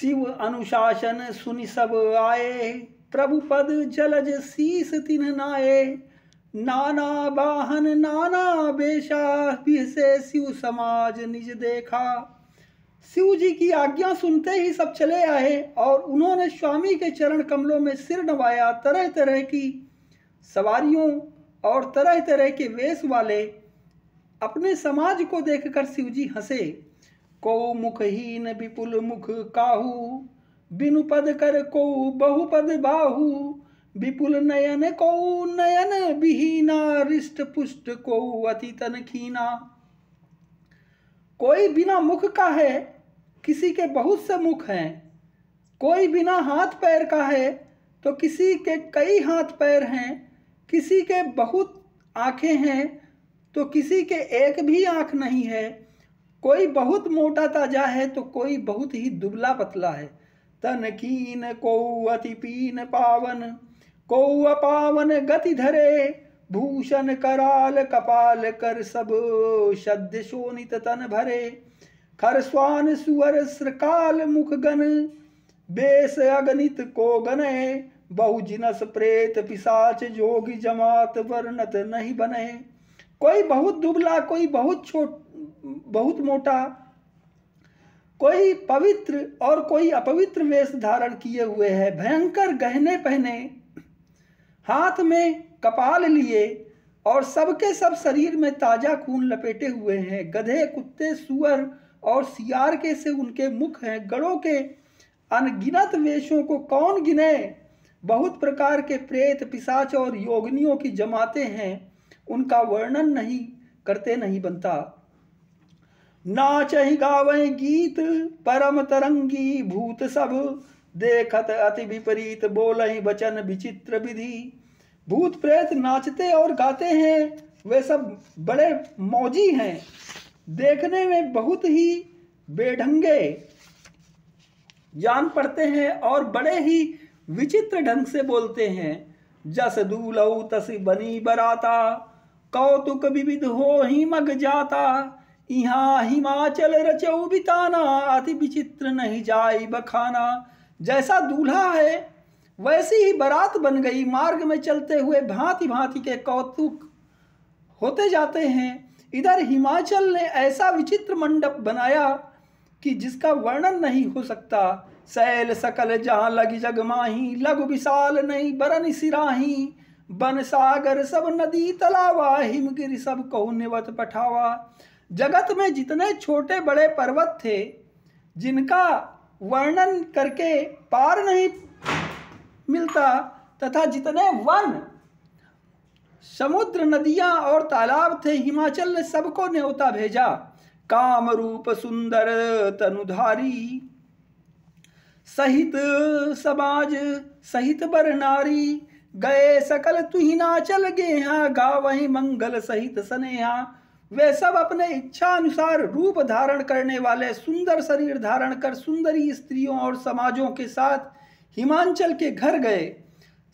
शिव अनुशासन सुनि सब आए, प्रभु पद जलज शीस तिन नाये। नाना वाहन नाना बेशा, से शिव समाज निज देखा। शिव जी की आज्ञा सुनते ही सब चले आए और उन्होंने स्वामी के चरण कमलों में सिर नवाया। तरह तरह की सवारियों और तरह तरह के वेश वाले अपने समाज को देखकर शिवजी हंसे। को मुखहीन विपुल मुख काहू, बिनु पद कर को बहुपद बाहू। विपुल नयन को नयन विहीना, रिष्ट पुष्ट को अति तन खीना। कोई बिना मुख का है, किसी के बहुत से मुख हैं। कोई बिना हाथ पैर का है तो किसी के कई हाथ पैर हैं। किसी के बहुत आंखें हैं तो किसी के एक भी आंख नहीं है। कोई बहुत मोटा ताजा है तो कोई बहुत ही दुबला पतला है। तन कीन को अति पीन पावन, को अपावन गति धरे। भूषण कराल कपाल कर, सब शद्य शोणित तन भरे। खरस्वान सुअर श्रकाल मुख गण, बेस अगणित को गणे। बहु जिनस प्रेत पिशाच, जोगी जमात वर्णत नहीं बने। कोई बहुत दुबला, कोई बहुत मोटा, कोई पवित्र और कोई अपवित्र वेश धारण किए हुए है। भयंकर गहने पहने, हाथ में कपाल लिए और सबके सब शरीर में ताजा खून लपेटे हुए हैं। गधे, कुत्ते, सुअर और सियार के से उनके मुख हैं। गणों के अनगिनत वेशों को कौन गिने। बहुत प्रकार के प्रेत, पिशाच और योगिनियों की जमाते हैं। उनका वर्णन नहीं करते नहीं बनता। नाचहि गावै गीत परम तरंगी, भूत सब देखत अति विपरीत। बोलहि वचन विचित्र विधि। भूत प्रेत नाचते और गाते हैं। वे सब बड़े मौजी हैं, देखने में बहुत ही बेढंगे जान पड़ते हैं और बड़े ही विचित्र ढंग से बोलते हैं। जस दूलऊ तस बनी बराता, कौतुक विविध हो ही मग जाता। यहाँ हिमाचल रचऊ बिताना, अति विचित्र नहीं जाई बखाना। जैसा दूल्हा है वैसी ही बारात बन गई। मार्ग में चलते हुए भांति भांति के कौतुक होते जाते हैं। इधर हिमाचल ने ऐसा विचित्र मंडप बनाया कि जिसका वर्णन नहीं हो सकता। सैल सकल जहाँ लगी जगमाही, लघु विशाल नहीं बरन सिराही। बन सागर सब नदी तलावा, हिमगिरि सब कहु निवत पठावा। जगत में जितने छोटे बड़े पर्वत थे जिनका वर्णन करके पार नहीं मिलता, तथा जितने वन, समुद्र, नदियां और तालाब थे, हिमाचल ने सबको न्योता भेजा। काम रूप सुंदर तनुधारी, सहित समाज सहित बर नारी। गए सकल तुहिनाचल गेहा, गावहि मंगल सहित स्नेहा। वे सब अपने इच्छा अनुसार रूप धारण करने वाले सुंदर शरीर धारण कर सुंदरी स्त्रियों और समाजों के साथ हिमांचल के घर गए।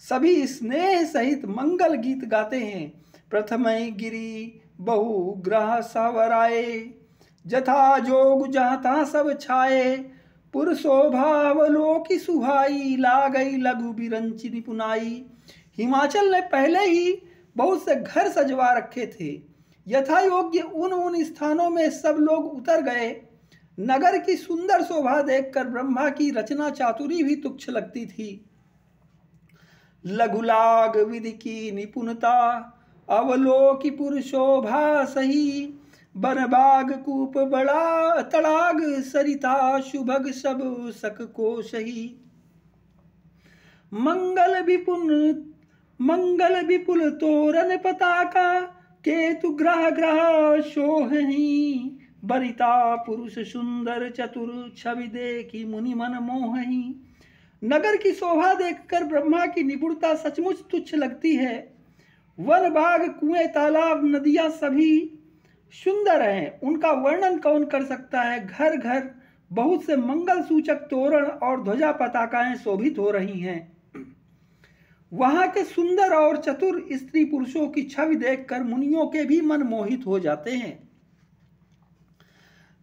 सभी स्नेह सहित मंगल गीत गाते हैं। प्रथमहि गिरी बहु ग्रह सवराए, जथा जोग जहाँ सब छाए। पुर शोभावलोकि सुहाई, लागई लघु बिरंचि निपुनाई। हिमाचल ने पहले ही बहुत से घर सजवा रखे थे। यथा योग्य उन स्थानों में सब लोग उतर गए। नगर की सुंदर शोभा देखकर ब्रह्मा की रचना चातुरी भी तुच्छ लगती थी। लघुलाग विधि की निपुणता, अवलोकि पुर शोभा सही। बनबाग कूप बड़ा तड़ाग, सरिता शुभग सब सक को सही। मंगल विपुल तोरण पताका, केतु ग्रह ग्रह शोहहि। बरिता पुरुष सुंदर चतुर, छवि देखी मुनि मन मोहहि। नगर की शोभा देखकर ब्रह्मा की निपुणता सचमुच तुच्छ लगती है। वन, बाग, कुएं, तालाब, नदियां सभी सुंदर हैं, उनका वर्णन कौन कर सकता है। घर घर बहुत से मंगल सूचक तोरण और ध्वजा पताकाएं शोभित हो रही हैं। वहां के सुंदर और चतुर स्त्री पुरुषों की छवि देखकर मुनियों के भी मन मोहित हो जाते हैं।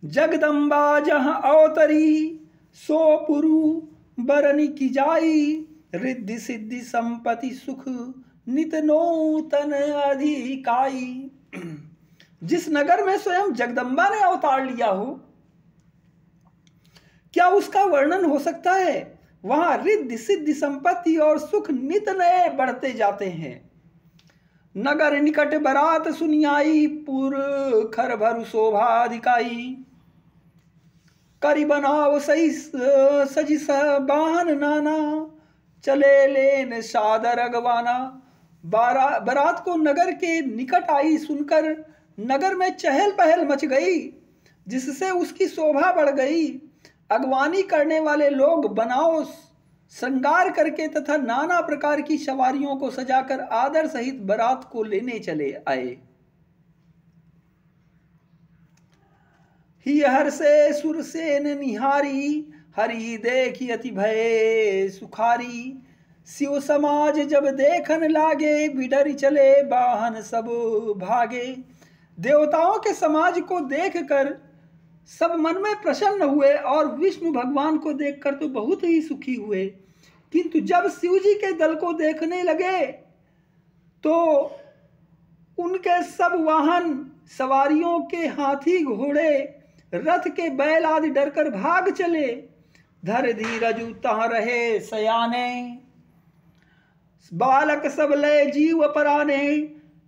जगदम्बा जहां अवतरी, सो पुरु बरनी की जाई, रिद्धि सिद्धि संपत्ति सुख नित नूतन अधिकाई। जिस नगर में स्वयं जगदम्बा ने अवतार लिया हो, क्या उसका वर्णन हो सकता है? वहां रिद्धि सिद्धि संपत्ति और सुख नित नए बढ़ते जाते हैं। नगर निकट बरात सुनियाई, पुर खर भरु शोभा अधिकाई। करी बनाव सही सजी बाहन नाना, चले लेन सादर अगवाना। बारात को नगर के निकट आई सुनकर नगर में चहल पहल मच गई, जिससे उसकी शोभा बढ़ गई। अगवानी करने वाले लोग बनाव श्रृंगार करके तथा नाना प्रकार की सवारियों को सजाकर आदर सहित बारात को लेने चले आए। ही हर से सुरसेन निहारी, हरि देखी अति भय सुखारी। शिव समाज जब देखन लागे, बिडर चले बाहन सब भागे। देवताओं के समाज को देखकर सब मन में प्रसन्न हुए और विष्णु भगवान को देखकर तो बहुत ही सुखी हुए, किंतु जब शिव जी के दल को देखने लगे तो उनके सब वाहन सवारियों के हाथी घोड़े रथ के बैल आदि डरकर भाग चले। धर धीरजु तहाँ रहे सयाने, बालक सब लय जीव पराने।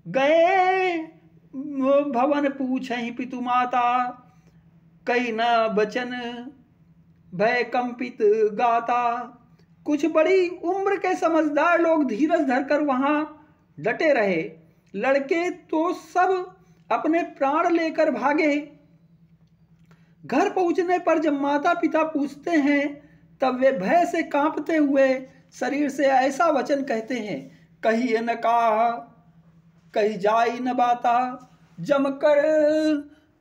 गए भवन पूछहि पितु माता, कई न बचन भय कंपित गाता। कुछ बड़ी उम्र के समझदार लोग धीरज धरकर वहां डटे रहे। लड़के तो सब अपने प्राण लेकर भागे। घर पहुंचने पर जब माता पिता पूछते हैं, तब वे भय से कांपते हुए शरीर से ऐसा वचन कहते हैं, कही न काह कही जाई न बाता।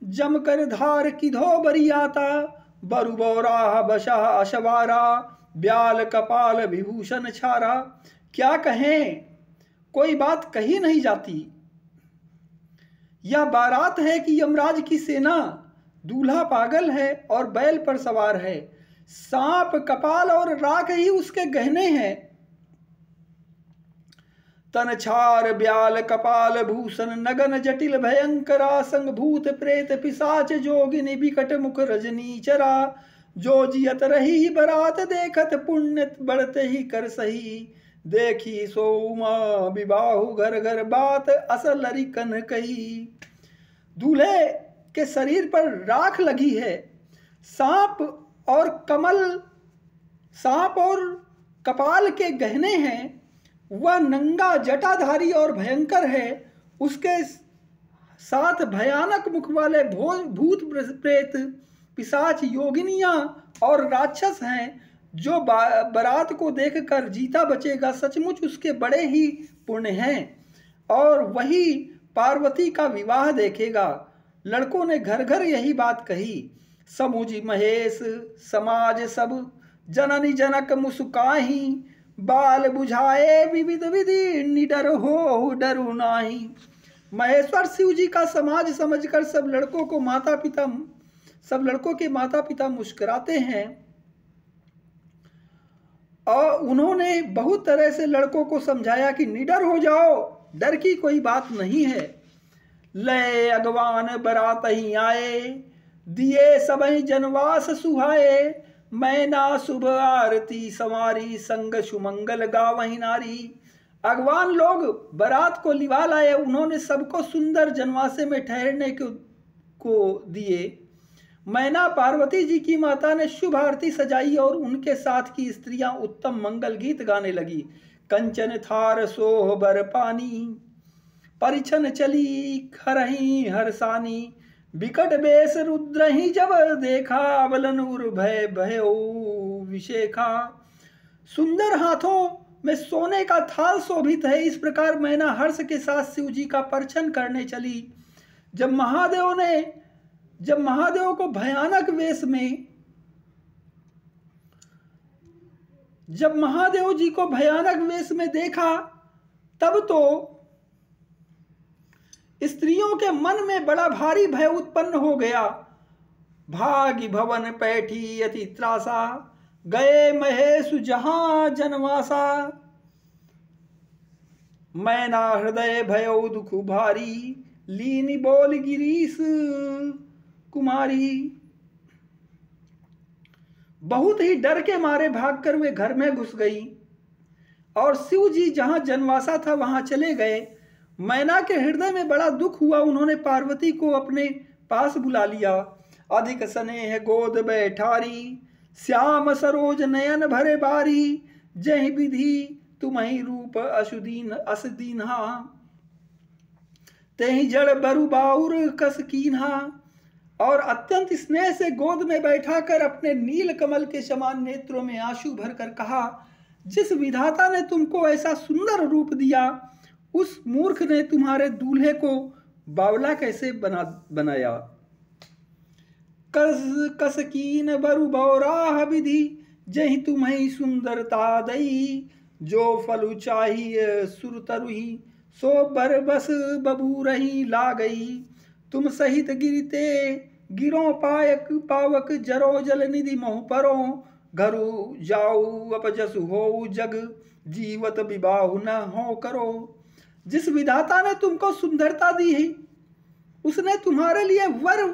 जमकर धार किधो बरियाता, बरु बौरा बशा अशवारा। ब्याल कपाल विभूषण छारा। क्या कहें, कोई बात कही नहीं जाती। यह बारात है कि यमराज की सेना। दूल्हा पागल है और बैल पर सवार है। सांप कपाल और राख ही उसके गहने हैं। तन छार ब्याल कपाल भूषण, नगन जटिल भयंकरा। संग भूत प्रेत पिशाच जोगिनी, बिकट मुख रजनी चरा। जो जियत रही बरात देखत, पुण्य बढ़ते ही कर सही। देखी सोमा विबाहु घर घर, बात असल लरिकन कही। दूल्हे के शरीर पर राख लगी है। सांप और कपाल के गहने हैं। वह नंगा जटाधारी और भयंकर है। उसके साथ भयानक मुख वाले भूत प्रेत पिशाच योगिनियां और राक्षस हैं। जो बारात को देखकर जीता बचेगा, सचमुच उसके बड़े ही पुण्य हैं, और वही पार्वती का विवाह देखेगा। लड़कों ने घर घर यही बात कही। समुझी महेश समाज सब, जननी जनक मुस्काही। बाल बुझाए विविध विधि, निडर हो डरू नाही। महेश्वर शिव जी का समाज समझकर सब लड़कों के माता पिता मुस्कुराते हैं, और उन्होंने बहुत तरह से लड़कों को समझाया कि निडर हो जाओ, डर की कोई बात नहीं है। लय अगवान बरात ही आए, दिए सबई जनवास सुहाए। मैना शुभ आरती संवारी, संग सुमंगल गावही नारी। अगवान लोग बारात को लिवा लाए। उन्होंने सबको सुंदर जनवासे में ठहरने को दिए। मैना पार्वती जी की माता ने शुभ आरती सजाई और उनके साथ की स्त्रियां उत्तम मंगल गीत गाने लगी। कंचन थार सोह बर पानी, परिछन चली खरही हरसानी। बिकट बेस रुद्र ही जब देखा, अबलन उर भय भयो विशेखा। सुंदर हाथों में सोने का थाल शोभित है। इस प्रकार मैना हर्ष के साथ शिव जी का परिछन करने चली। जब महादेव को भयानक वेश में, जब महादेव जी को भयानक वेश में देखा, तब तो स्त्रियों के मन में बड़ा भारी भय उत्पन्न हो गया। भाग्य भवन पैठी अति त्रासा, गए महेशु जहां जनवासा। मैना हृदय भयो दुख भारी, लीनी बोल गिरीश कुमारी। बहुत ही डर के मारे भागकर वे घर में घुस गई और शिव जी जहां जनवासा था वहां चले गए। मैना के हृदय में बड़ा दुख हुआ। उन्होंने पार्वती को अपने पास बुला लिया। अधिक स्नेह गोद बैठारी, श्याम सरोज नयन भरे बारी। जय विधि तुम्हि रूप अशुदीन असदीन्हा, तेहि जड़ बरु बाउर कस कीन्हा। और अत्यंत स्नेह से गोद में बैठाकर अपने नील कमल के समान नेत्रों में आंसू भरकर कहा, जिस विधाता ने तुमको ऐसा सुंदर रूप दिया, उस मूर्ख ने तुम्हारे दूल्हे को बावला कैसे बनाया। कस कीन बरु बौराह विधि, जहि तुम्हें सुंदरता दई। जो फलु चाहिए सुर तरुही, सो बर बस बबू रही ला गई। तुम सहित गिरते गिरो पायक पावक, जरो जल निधि मोह परो। घरु जाऊ अपजस हो जग, जीवत विबाहु न हो करो। जिस विधाता ने तुमको सुंदरता दी है, उसने तुम्हारे लिए वर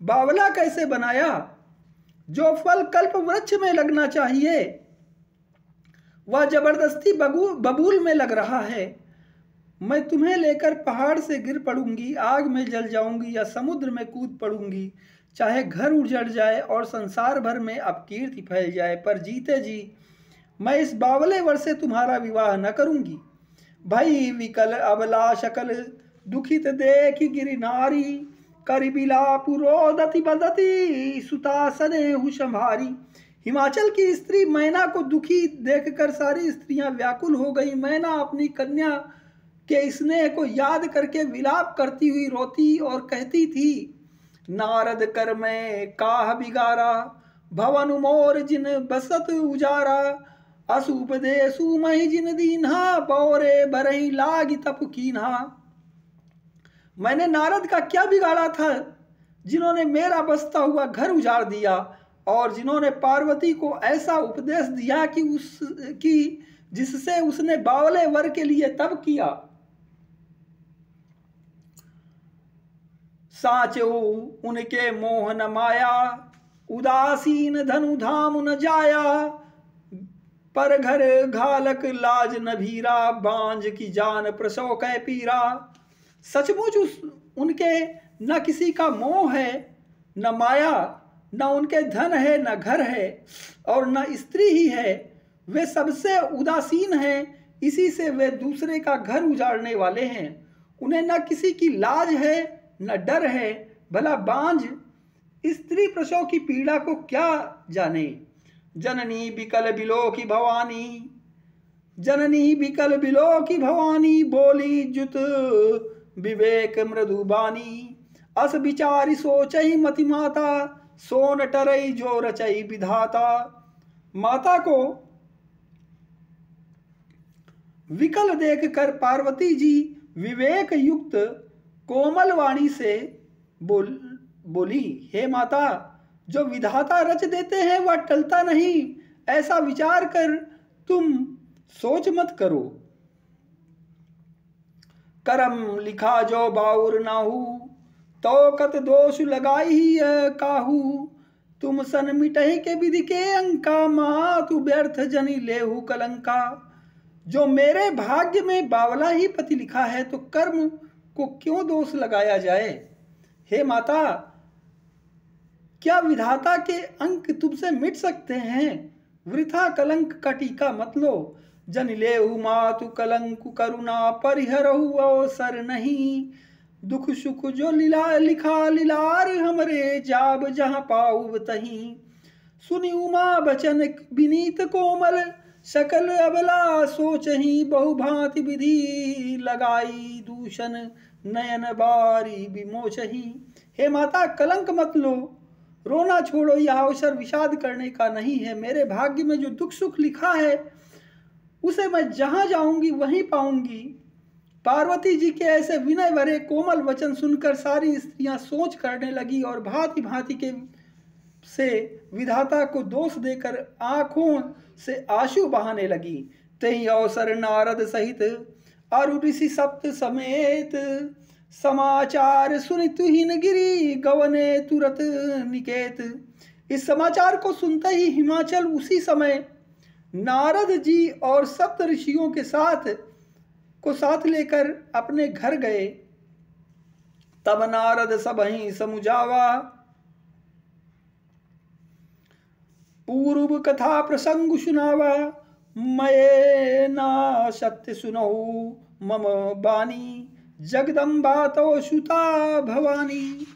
बावला कैसे बनाया। जो फल कल्प वृक्ष में लगना चाहिए, वह जबरदस्ती बबूल में लग रहा है। मैं तुम्हें लेकर पहाड़ से गिर पड़ूंगी, आग में जल जाऊंगी या समुद्र में कूद पड़ूंगी। चाहे घर उजड़ जाए और संसार भर में अपकीर्ति फैल जाए, पर जीते जी मैं इस बावले वर से तुम्हारा विवाह न करूंगी। भई विकल अबला शकल, दुखित देख गिरि नारी। करिबिला पुरोदति बदती, सुतासने हु संभारी। हिमाचल की स्त्री मैना को दुखी देखकर सारी स्त्रियां व्याकुल हो गई। मैना अपनी कन्या के स्नेह को याद करके विलाप करती हुई रोती और कहती थी, नारद कर में काह बिगारा, भवन मोर जिन बसत उजारा। असुपदेशु महि जिन दीन्हा, बौरे बरही लागी तप कीन्हा। मैंने नारद का क्या बिगाड़ा था, जिन्होंने मेरा बसता हुआ घर उजाड़ दिया और जिन्होंने पार्वती को ऐसा उपदेश दिया कि जिससे उसने बावले वर के लिए तप किया। साचो उनके मोह न माया, उदासीन धनु धाम न जाया। पर घर घालक लाज न भीरा, बांझ की जान प्रसव कै पीरा। सचमुच उनके न किसी का मोह है, न माया, न उनके धन है, न घर है और न स्त्री ही है। वे सबसे उदासीन हैं, इसी से वे दूसरे का घर उजाड़ने वाले हैं। उन्हें न किसी की लाज है, न डर है। भला बांझ स्त्री प्रसव की पीड़ा को क्या जाने। जननी बिकल बिलो की भवानी, जननी बिकल बिलो की भवानी। बोली जुत विवेक मृदुबानी, अस विचारी सोचई मति माता। सोन टरई जो रचई विधाता। माता को विकल देखकर पार्वती जी विवेक युक्त कोमल वाणी से बोली, हे माता, जो विधाता रच देते हैं वह टलता नहीं। ऐसा विचार कर तुम सोच मत करो। करम लिखा जो बाउर नाहू, तो कत दोष लगाई ही काहू। तुम सन मिटही के विधि के अंका, मातु व्यर्थ जनी लेहू कलंका। जो मेरे भाग्य में बावला ही पति लिखा है, तो कर्म को क्यों दोष लगाया जाए। हे माता, क्या विधाता के अंक तुमसे मिट सकते हैं। वृथा कलंक का टीका मत लो। जन लेहु मातु कलंक करुणा, परिहरहु अवसर नहीं। दुख सुख जो लिखा लिलार, हमरे जाब जहां पाऊ तहीं। सुनी उमा बचन विनीत कोमल, सकल अबला सोचही बहुभांति विधि। लगाई दूषण नयन बारी विमोचही। हे माता, कलंक मत लो, रोना छोड़ो। यह अवसर विषाद करने का नहीं है। मेरे भाग्य में जो दुख सुख लिखा है, उसे मैं जहां जाऊंगी वहीं पाऊंगी। पार्वती जी के ऐसे विनय भरे कोमल वचन सुनकर सारी स्त्रियां सोच करने लगी और भांति भांति के से विधाता को दोष देकर आंखों से आंसू बहाने लगी। तई अवसर नारद सहित अरु ऋषि सप्त समेत समाचार सुनि तुहिन गिरी गवने तुरत निकेत। इस समाचार को सुनते ही हिमाचल उसी समय नारद जी और सप्त ऋषियों के साथ लेकर अपने घर गए। तब नारद सबहि समुझावा पूर्व कथा प्रसंग सुनावा। मये ना सत्य सुनहु मम बानी जगदम्बा तो सुता भवानी।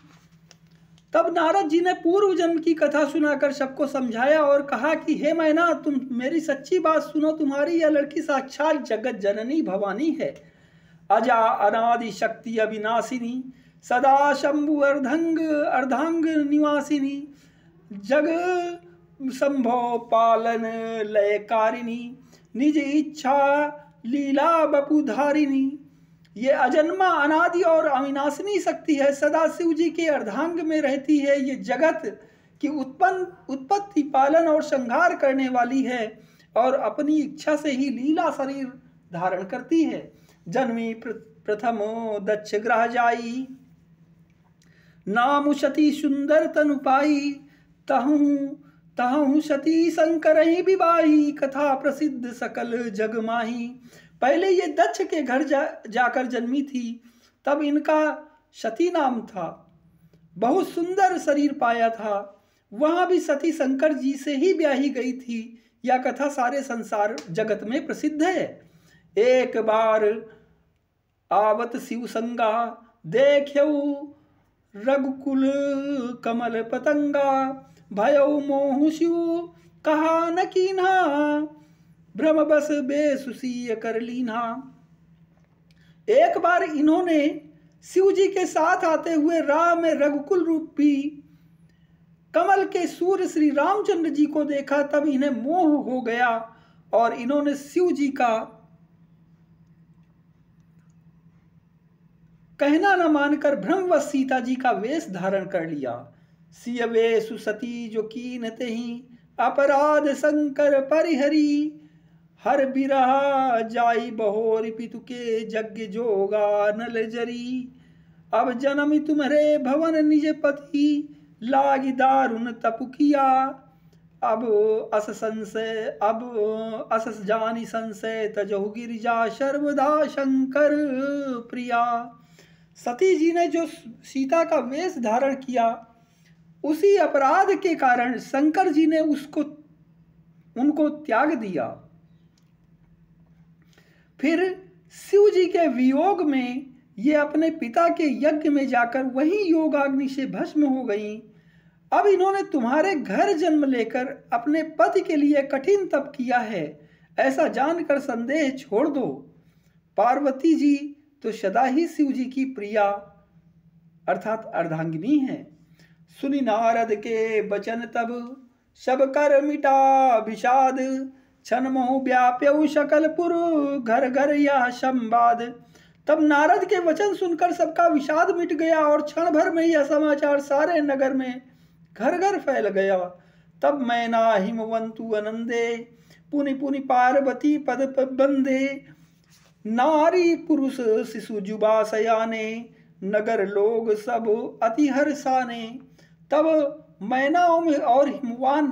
तब नारद जी ने पूर्व जन्म की कथा सुनाकर सबको समझाया और कहा कि हे मैना, तुम मेरी सच्ची बात सुनो। तुम्हारी यह लड़की साक्षात जगत जननी भवानी है, अजा अनादि शक्ति अविनाशिनी, सदा शंभु अर्धांग निवासिनी, जग संभव पालन लयकारिणी, निज इच्छा लीला बपुधारिणी। ये अजन्मा अनादि और अविनाशिनी शक्ति है, सदा शिव जी के अर्धांग में रहती है। ये जगत की उत्पत्ति पालन और संहार करने वाली है और अपनी इच्छा से ही लीला शरीर धारण करती है। जन्मी प्रथम दक्ष ग्रह जाई, नाम सती सुंदर तनु पाई, तहु सती शंकर ही विवाही, कथा प्रसिद्ध सकल जग माही। पहले ये दक्ष के घर जाकर जन्मी थी, तब इनका सती नाम था। बहुत सुंदर शरीर पाया था। वहां भी सती शंकर जी से ही ब्याही गई थी। यह कथा सारे संसार जगत में प्रसिद्ध है। एक बार आवत शिव संगा, देख्यऊ रघुकुल कमल पतंगा, भयऊ मोहु शिव कहा न कीन्हा, भ्रम बस बेसुसीय कर लीन्हा। एक बार इन्होंने शिव जी के साथ आते हुए राह में रघुकुल रूपी कमल के सूर्य श्री रामचंद्र जी को देखा। तब इन्हें मोह हो गया और इन्होंने शिव जी का कहना न मानकर भ्रमवश सीता जी का वेश धारण कर लिया। सिय वेशु सती जो कीनते ही, अपराध शंकर परिहरी, हर बिरहा जाई बहोर पितु के, यज्ञ जोगा नल जरी। अब जन्म तुम्हारे भवन निज पति, लागी दारुण तपु किया। अब अस जानी संशय, तजहु गिरिजा सर्वदा शंकर प्रिया। सती जी ने जो सीता का वेश धारण किया, उसी अपराध के कारण शंकर जी ने उनको त्याग दिया। फिर शिव जी के वियोग में ये अपने पिता के यज्ञ में जाकर वहीं योगाग्नि से भस्म हो गईं। अब इन्होंने तुम्हारे घर जन्म लेकर अपने पति के लिए कठिन तप किया है, ऐसा जानकर संदेह छोड़ दो। पार्वती जी तो सदा ही शिव जी की प्रिया अर्थात अर्धांगिनी है। सुनि नारद के वचन तब, सब कर मिटा विषाद, क्षण मोह व्याप्यऊ सकलपुर, घर घर या संवाद। तब नारद के वचन सुनकर सबका विषाद मिट गया और क्षण भर में यह समाचार सारे नगर में घर घर फैल गया। तब मैना हिमवंतु आनंदे, पुनि पुनि पार्वती पद बंदे, नारी पुरुष शिशु जुबा सयाने, नगर लोग सब अति हर्षाने। तब मैना और हिमवान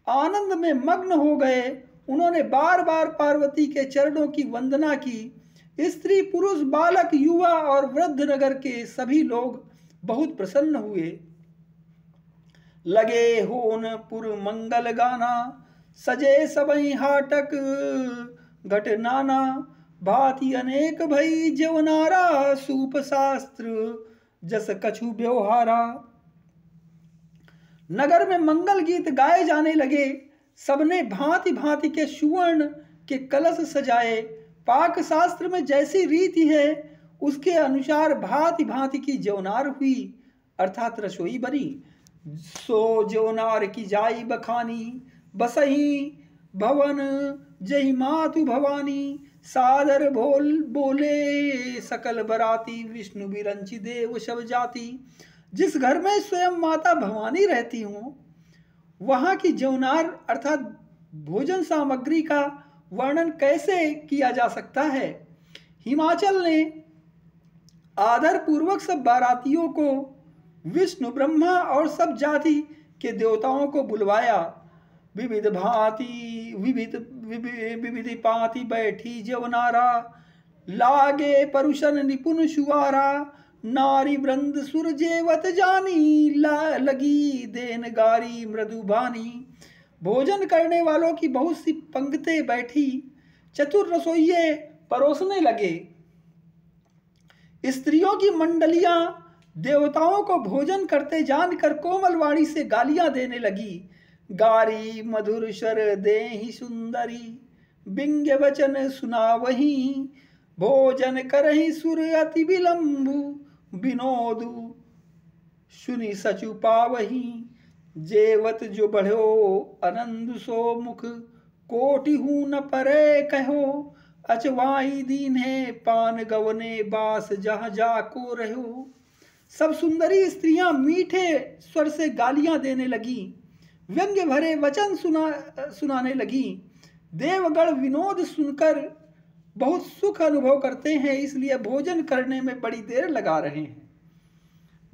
आनंद में मग्न हो गए। उन्होंने बार बार पार्वती के चरणों की वंदना की। स्त्री पुरुष बालक युवा और वृद्ध नगर के सभी लोग बहुत प्रसन्न हुए। लगे होन पुर मंगल गाना, सजे सबई हाटक घट नाना, भांति अनेक भई जवनारा, सूप शास्त्र जस कछु व्यवहारा। नगर में मंगल गीत गाए जाने लगे। सबने भांति भांति के सुवर्ण के कलश सजाए। पाक शास्त्र में जैसी रीति है उसके अनुसार भांति भांति की जौनार हुई अर्थात रसोई बनी। सो जौनार की जाई बखानी, बसही भवन जय मातु भवानी। सादर बोले सकल बराती, विष्णु विरंची देव सब जाति। जिस घर में स्वयं माता भवानी रहती हूँ वहाँ की जौनार अर्थात भोजन सामग्री का वर्णन कैसे किया जा सकता है। हिमाचल ने आदर पूर्वक सब बारातियों को, विष्णु ब्रह्मा और सब जाति के देवताओं को बुलवाया। विविध भांति विविध पाति बैठी जवनारा, लागे परुषन निपुण सुवारा, नारी वृंद सुर जेवत जानी, लगी देन गारी मृदु बानी। भोजन करने वालों की बहुत सी पंक्तियां बैठी, चतुर रसोइये परोसने लगे। स्त्रियों की मंडलियां देवताओं को भोजन करते जानकर कोमल वाणी से गालियां देने लगी। गारी मधुर स्वर देहि सुंदरी, बिंग वचन सुनावही, भोजन करहि सुर अति विलंबु, विनोदु सुनि सचु पावही। जेवत जो बढ़ो आनंद सो मुख, कोटि हूँ न परे कहो, अचवाई दीन है पान गवने बास जहाँ जाको रहो। सब सुंदरी स्त्रियां मीठे स्वर से गालियां देने लगी, व्यंग्य भरे वचन सुनाने लगी। देवगण विनोद सुनकर बहुत सुख अनुभव करते हैं, इसलिए भोजन करने में बड़ी देर लगा रहे हैं।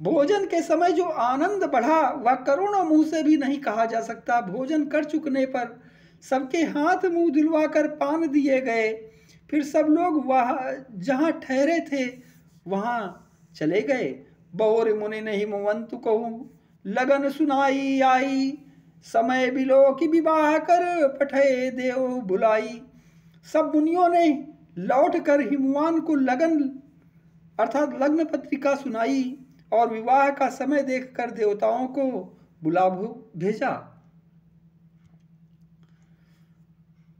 भोजन के समय जो आनंद बढ़ा वह करोड़ों मुंह से भी नहीं कहा जा सकता। भोजन कर चुकने पर सबके हाथ मुंह धुलवाकर पान दिए गए। फिर सब लोग वहाँ जहाँ ठहरे थे वहाँ चले गए। बहुर मुनि नहीं मुवंतु कहूँ, लगन सुनाई आई, समय बिलो की विवाह कर पठे देव बुलाई। सब मुनियों ने लौट कर हिमवान को लगन अर्थात लग्न पत्रिका सुनाई और विवाह का समय देखकर देवताओं को बुला भेजा।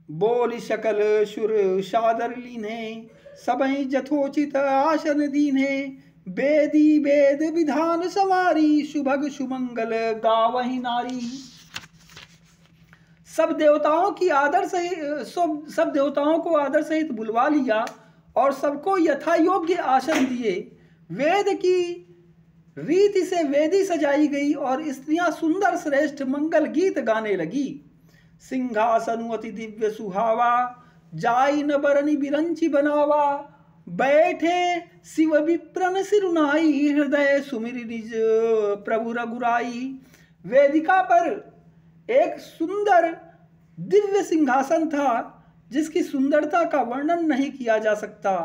बोली सकल सुर सादर लीने, सबहि जथोचित आसन दीने। वेदी वेद विधान सवारी, सुभग सुमंगल गावहि नारी। सब देवताओं को आदर सहित बुलवा लिया और सबको यथा योग्य आसन दिए। वेद की रीति से वेदी सजाई गई और स्त्रियां सुंदर श्रेष्ठ मंगल गीत गाने लगी। सिंहासन अति दिव्य सुहावा, जाई न बरनी बिरंची बनावा। बैठे शिव विप्रन सिरुनाई, हृदय सुमिर निज प्रभु रघुराई। वेदिका पर एक सुंदर दिव्य सिंहासन था जिसकी सुंदरता का वर्णन नहीं किया जा सकता,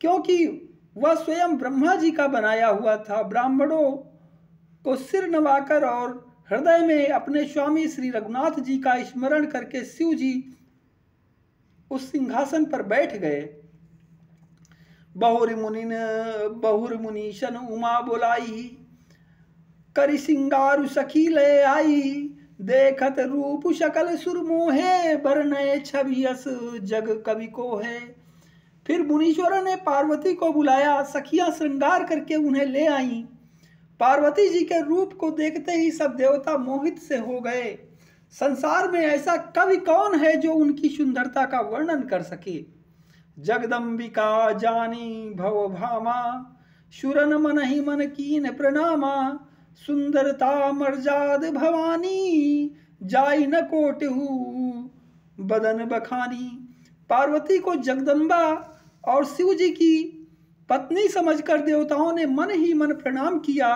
क्योंकि वह स्वयं ब्रह्मा जी का बनाया हुआ था। ब्राह्मणों को सिर नवाकर और हृदय में अपने स्वामी श्री रघुनाथ जी का स्मरण करके शिव जी उस सिंहासन पर बैठ गए। बहुर मुनीशन उमा बोलाई, करि सिंगारु सखी ले आई। देखत रूप शकल सुरमोहे, बरनय छवि अस जग कवि को है। फिर मुनीश्वर ने पार्वती को बुलाया, सखियां श्रृंगार करके उन्हें ले आईं। पार्वती जी के रूप को देखते ही सब देवता मोहित से हो गए। संसार में ऐसा कवि कौन है जो उनकी सुंदरता का वर्णन कर सके। जगदम्बिका जानी भव भामा, शुरन मन ही मन कीन प्रणामा। सुंदरता मर्जाद भवानी, जाई न कोटहु बदन बखानी। पार्वती को जगदम्बा और शिव जी की पत्नी समझकर देवताओं ने मन ही मन प्रणाम किया।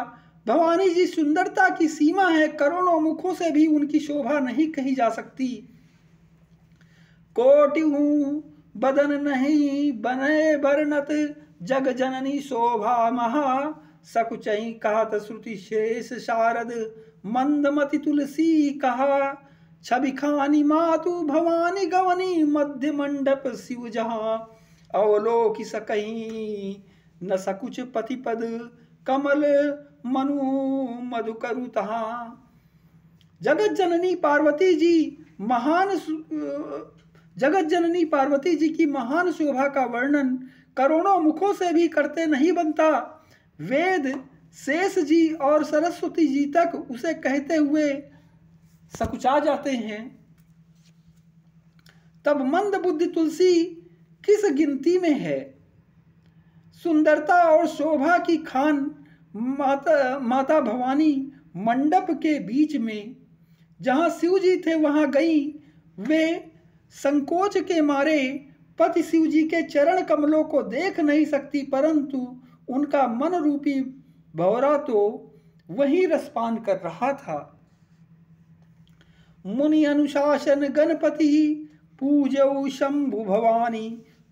भवानी जी सुंदरता की सीमा है, करोड़ों मुखों से भी उनकी शोभा नहीं कही जा सकती। कोटिहु बदन नहीं बने बरनत, जग जननी शोभा महा। सकुचहि कहत श्रुति शेष शारद, मंदमति तुलसी कहा। छवि खानी मातु भवानी गवनी, मध्य मंडप शिव जहाँ। अवलोकि सकहीं न सकुच पतिपद, कमल मनु मधुकरु तहाँ। जगत जननी पार्वती जी की महान शोभा का वर्णन करोड़ों मुखों से भी करते नहीं बनता। वेद शेष जी और सरस्वती जी तक उसे कहते हुए सकुचा जाते हैं। तब मंद बुद्धि तुलसी किस गिनती में है। सुंदरता और शोभा की खान माता भवानी मंडप के बीच में, जहां शिव जी थे वहां गई। वे संकोच के मारे पति शिव जी के चरण कमलों को देख नहीं सकती, परंतु उनका मन रूपी भौरा तो वही रसपान कर रहा था। मुनि अनुशासन गणपति पूजौ शंभु भवानी,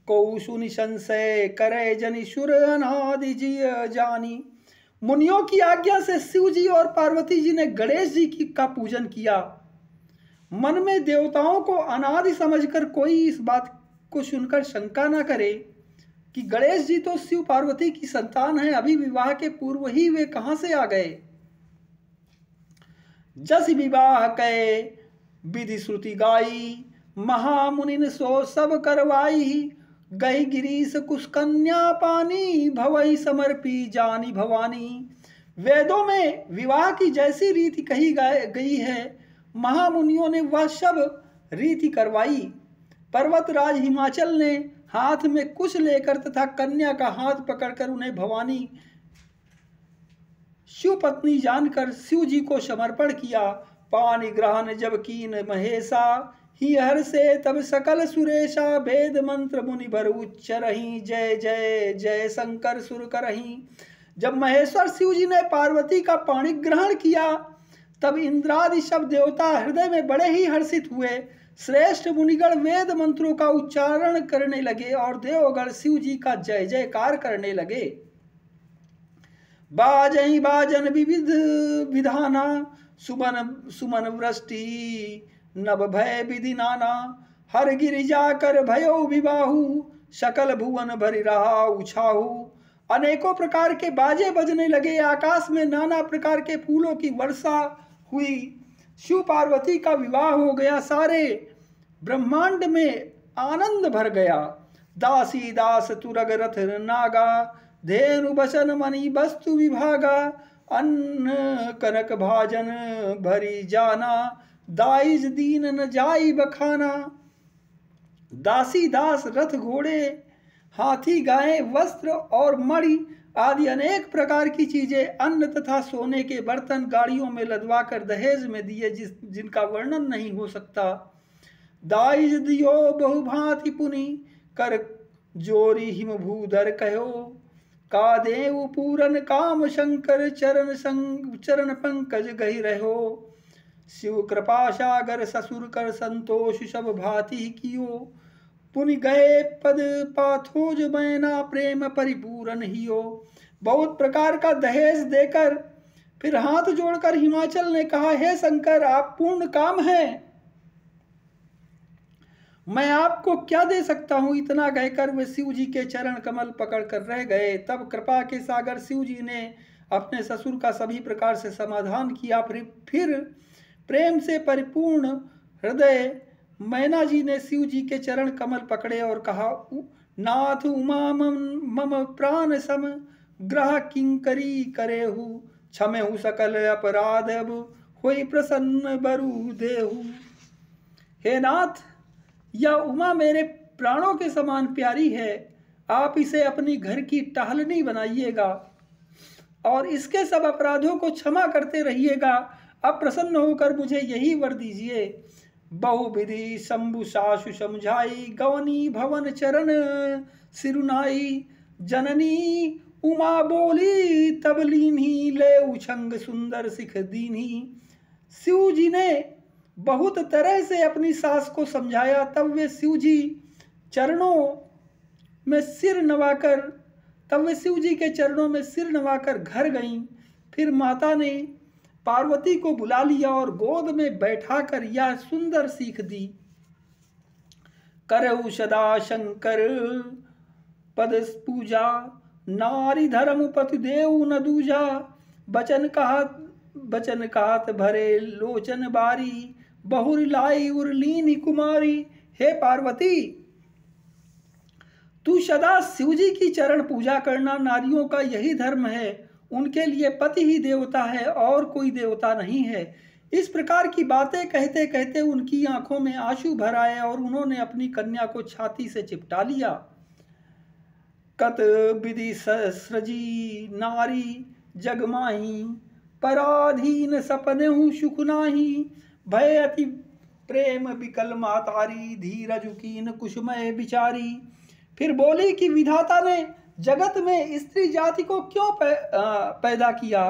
कौशुनि संशय करे जनि सुर अनादि जिय जानी। मुनियों की आज्ञा से शिव जी और पार्वती जी ने गणेश जी का पूजन किया। मन में देवताओं को अनादि समझकर कोई इस बात को सुनकर शंका न करे कि गणेश जी तो शिव पार्वती की संतान है, अभी विवाह के पूर्व ही वे कहां से आ गए। जस विवाह कै विधि श्रुति गाई, महामुनिन सो सब करवाई। गई गिरीश कुश कन्या पानी, भवई समर्पी जानी भवानी। वेदों में विवाह की जैसी रीति कही गई है, महामुनियों ने वह सब रीति करवाई। पर्वतराज हिमाचल ने हाथ में कुश लेकर तथा कन्या का हाथ पकड़कर उन्हें भवानी शिव पत्नी जानकर शिव जी को समर्पण किया। पानी ग्रहण जब कीन महेशा, ही हर से तब सकल सुरेशा। वेद मंत्र मुनि भर उच्चरहि, जय जय जय शंकर सुर करहि। जब महेश्वर शिव जी ने पार्वती का पाणी ग्रहण किया, तब इंद्रादि सब देवता हृदय में बड़े ही हर्षित हुए। श्रेष्ठ मुनिगण वेद मंत्रों का उच्चारण करने लगे और देवगण शिव जी का जय जयकार करने लगे। बाजहि बाजन विविध विधाना, सुमन सुमन वृष्टि नभ भय विधि नाना। हर गिरिजा कर भयो विबाहु, सकल भुवन भरि रहा उछाहु। अनेकों प्रकार के बाजे बजने लगे, आकाश में नाना प्रकार के फूलों की वर्षा हुई। शिव पार्वती का विवाह हो गया, सारे ब्रह्मांड में आनंद भर गया। दासी दास तुरग रथ नागा, धेनु बसन मणि वस्तु विभागा। अन्न कनक भाजन भरी जाना, दाइज दीन न जाई बखाना। दासी दास रथ घोड़े हाथी गाय वस्त्र और मणि आदि अनेक प्रकार की चीजें, अन्न तथा सोने के बर्तन गाड़ियों में लदवाकर दहेज में दिए, जिनका वर्णन नहीं हो सकता। दाइज दियो बहुभांति पुनि, कर जोरी हिम भूधर कहो। का देव पूरन काम शंकर, चरण पंकज गहि रहो। शिव कृपा सागर ससुर कर, संतोष सब भांति कियो। पुनि गए पद पाथोज मैना, प्रेम परिपूरन हियो। बहुत प्रकार का दहेज देकर फिर हाथ जोड़कर हिमाचल ने कहा, हे शंकर, आप पूर्ण काम हैं, मैं आपको क्या दे सकता हूं। इतना कहकर वे शिव जी के चरण कमल पकड़कर रह गए। तब कृपा के सागर शिव जी ने अपने ससुर का सभी प्रकार से समाधान किया। फिर प्रेम से परिपूर्ण हृदय मैना जी ने शिव जी के चरण कमल पकड़े और कहा, नाथ उमा मम प्राण सम, ग्रह किंकरी करेहु। क्षमेहु सकल अपराध, अब होई प्रसन्न बरु देहु। हे नाथ, यह उमा मेरे प्राणों के समान प्यारी है, आप इसे अपनी घर की टहलनी बनाइएगा और इसके सब अपराधों को क्षमा करते रहिएगा। अब प्रसन्न होकर मुझे यही वर दीजिए। बहुविधि शंभु सासु समझाई, गवनी भवन चरण सिरुनाई। जननी उमा बोली, तब लीन्ही ले उछंग सुंदर सिख दीन्ही। शिव जी ने बहुत तरह से अपनी सास को समझाया। तब वे शिव जी के चरणों में सिर नवाकर घर गईं। फिर माता ने पार्वती को बुला लिया और गोद में बैठाकर यह सुंदर सीख दी। करऊ सदा शंकर पद पूजा, नारी धर्म पति देव न दूजा। बचन कहत भरे लोचन बारी, बहुर लाई उर्लीनी कुमारी। हे पार्वती, तू सदा शिव जी की चरण पूजा करना, नारियों का यही धर्म है। उनके लिए पति ही देवता है और कोई देवता नहीं है। इस प्रकार की बातें कहते कहते उनकी आंखों में आंसू भर आए और उन्होंने अपनी कन्या को छाती से चिपटा लिया। कत विधि सृजी नारी जगमाही, पराधीन सपनेहु सुख नाही। भय अति प्रेम विकल मातारी, धीरज कीन कुसुमय बिचारी। फिर बोली कि विधाता ने जगत में स्त्री जाति को क्यों पैदा किया,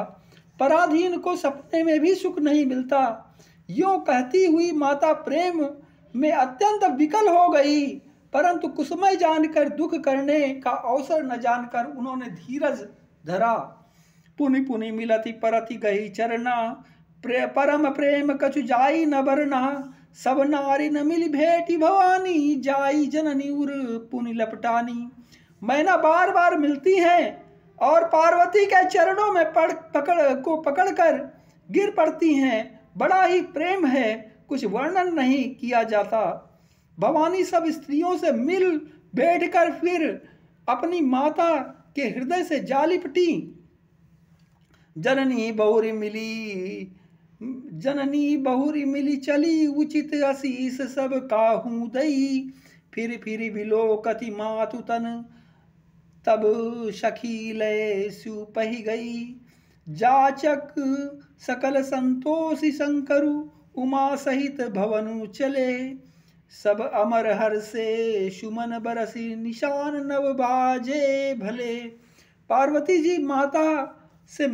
पराधीन को सपने में भी सुख नहीं मिलता। यूं कहती हुई माता प्रेम में अत्यंत विकल हो गई, परंतु कुसुमय जानकर दुख करने का अवसर न जानकर उन्होंने धीरज धरा। पुनि पुनि मिलति परति गई चरना, परम प्रेम कछु जाई न बरना। सब नारी न मिली भेटी भवानी, जाई जननी उर पुनि लपटानी। मैना बार बार मिलती हैं और पार्वती के चरणों में पकड़कर गिर पड़ती हैं। बड़ा ही प्रेम है, कुछ वर्णन नहीं किया जाता। भवानी सब स्त्रियों से मिल बैठकर फिर अपनी माता के हृदय से जा लिपटी। जननी बहुरी मिली चली, उचित आशीष सब काहू दई। फिर विलोकति मातु तन, तब सखी लय स्यु पही गई। जाचक सकल संतोषी शंकरु, उमा सहित भवनु चले। सब अमर हर से सुमन बरसी, निशान नव बाजे भले। पार्वती जी माता से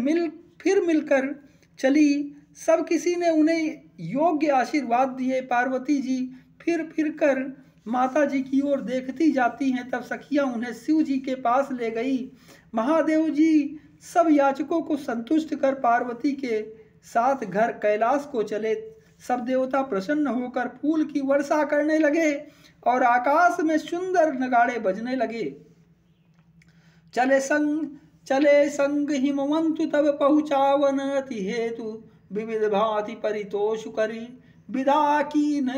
फिर मिलकर चली। सब किसी ने उन्हें योग्य आशीर्वाद दिए। पार्वती जी फिर कर माता जी की ओर देखती जाती हैं। तब सखियां उन्हें शिव जी के पास ले गई। महादेव जी सब याचकों को संतुष्ट कर पार्वती के साथ घर कैलाश को चले। सब देवता प्रसन्न होकर फूल की वर्षा करने लगे और आकाश में सुंदर नगाड़े बजने लगे। चले संग हिमवंतु, तब पहुँचावन अति हेतु। विविध भांति परितोष करी, विदा कीन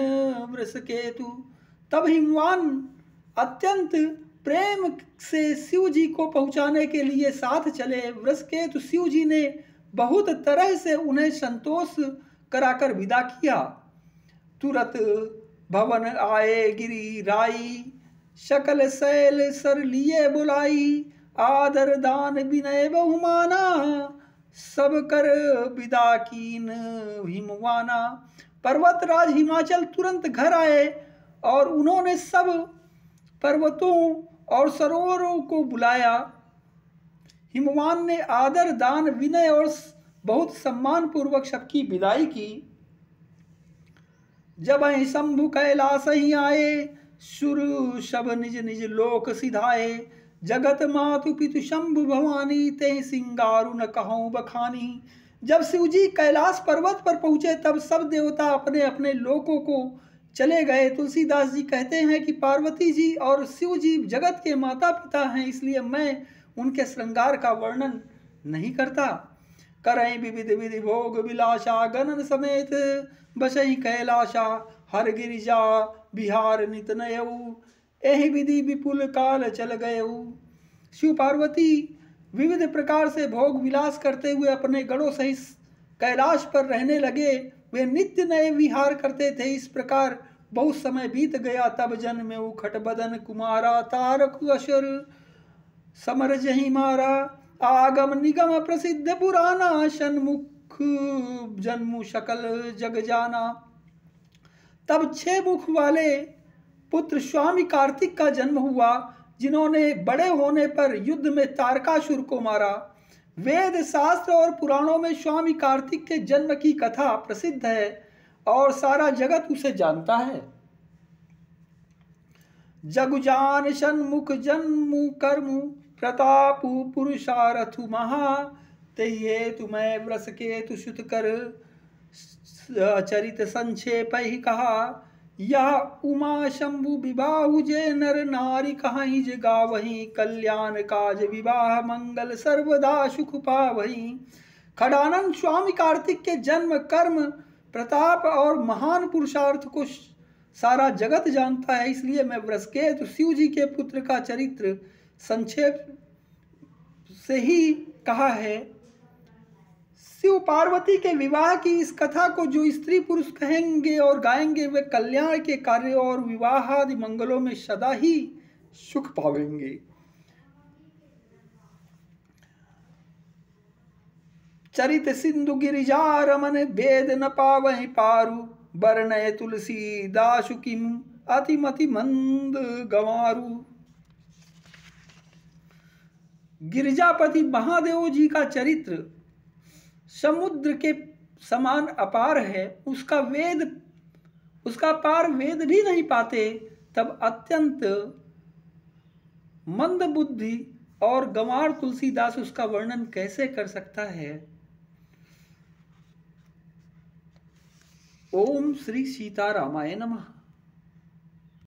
वृष केतु। तब हिमवान अत्यंत प्रेम से शिव जी को पहुंचाने के लिए साथ चले। वृषकेतु शिव जी ने बहुत तरह से उन्हें संतोष कराकर विदा किया। तुरत भवन आए गिरी राई, सकल शैल सर लिए बुलाई। आदर दान विनय बहुमाना, सब कर विदा कीन हिमवाना। पर्वतराज हिमाचल तुरंत घर आए और उन्होंने सब पर्वतों और सरोवरों को बुलाया। हिमवान ने आदर दान विनय और बहुत सम्मान पूर्वक सबकी विदाई की। जब शंभु कैलाश ही आए, सुर सब निज निज लोक सिधाए। जगत मातु पितु शंभु भवानी, ते सिंगारु न कहूँ बखानी। जब शिव जी कैलाश पर्वत पर पहुंचे तब सब देवता अपने अपने लोकों को चले गए। तुलसीदास जी कहते हैं कि पार्वती जी और शिव जी जगत के माता पिता हैं, इसलिए मैं उनके श्रृंगार का वर्णन नहीं करता। करई विविध विधि भोग विलासा, गणन समेत बसई कैलाशा। हर गिरिजा बिहार नित नयऊ, एहि विधि विपुल काल चल गयऊ। शिव पार्वती विविध प्रकार से भोग विलास करते हुए अपने गणों सहित कैलाश पर रहने लगे। वे नित्य नए विहार करते थे। इस प्रकार बहुत समय बीत गया। तब जन्मे उखट बदन कुमारा, तारक असुर समर जही मारा। आगम निगम प्रसिद्ध पुराना, सन्मुख जन्मु सकल जग जाना। तब 6 मुख वाले पुत्र स्वामी कार्तिक का जन्म हुआ, जिन्होंने बड़े होने पर युद्ध में तारकासुर को मारा। वेद शास्त्र और पुराणों में स्वामी कार्तिक के जन्म की कथा प्रसिद्ध है और सारा जगत उसे जानता है। जगुजान सन्मुख जन्मु कर्मु, प्रतापु पुरुषारथु महा। ते तुम्हें व्रस केतु सुत कर, चरित संक्षेप ही कहा। यह उमा शंभु विवाहु, जे नर नारी कहाई जे गावही। कल्याण काज विवाह मंगल, सर्वदा सुख पावही। खडानंद स्वामी कार्तिक के जन्म कर्म प्रताप और महान पुरुषार्थ को सारा जगत जानता है, इसलिए मैं वृषकेतु शिव जी के पुत्र का चरित्र संक्षेप से ही कहा है। शिव पार्वती के विवाह की इस कथा को जो स्त्री पुरुष कहेंगे और गाएंगे वे कल्याण के कार्यों और विवाह आदि मंगलों में सदा ही सुख पावेंगे। चरित सिंधु गिरिजा रमन, वेद न पावहि पारु। वर्णय तुलसीदासु किम अतिमति मंद गंवारू। गिरजापति महादेव जी का चरित्र समुद्र के समान अपार है, उसका पार वेद भी नहीं पाते, तब अत्यंत मंद बुद्धि और गंवार तुलसीदास उसका वर्णन कैसे कर सकता है। ओम श्री सीतारामाय नमः।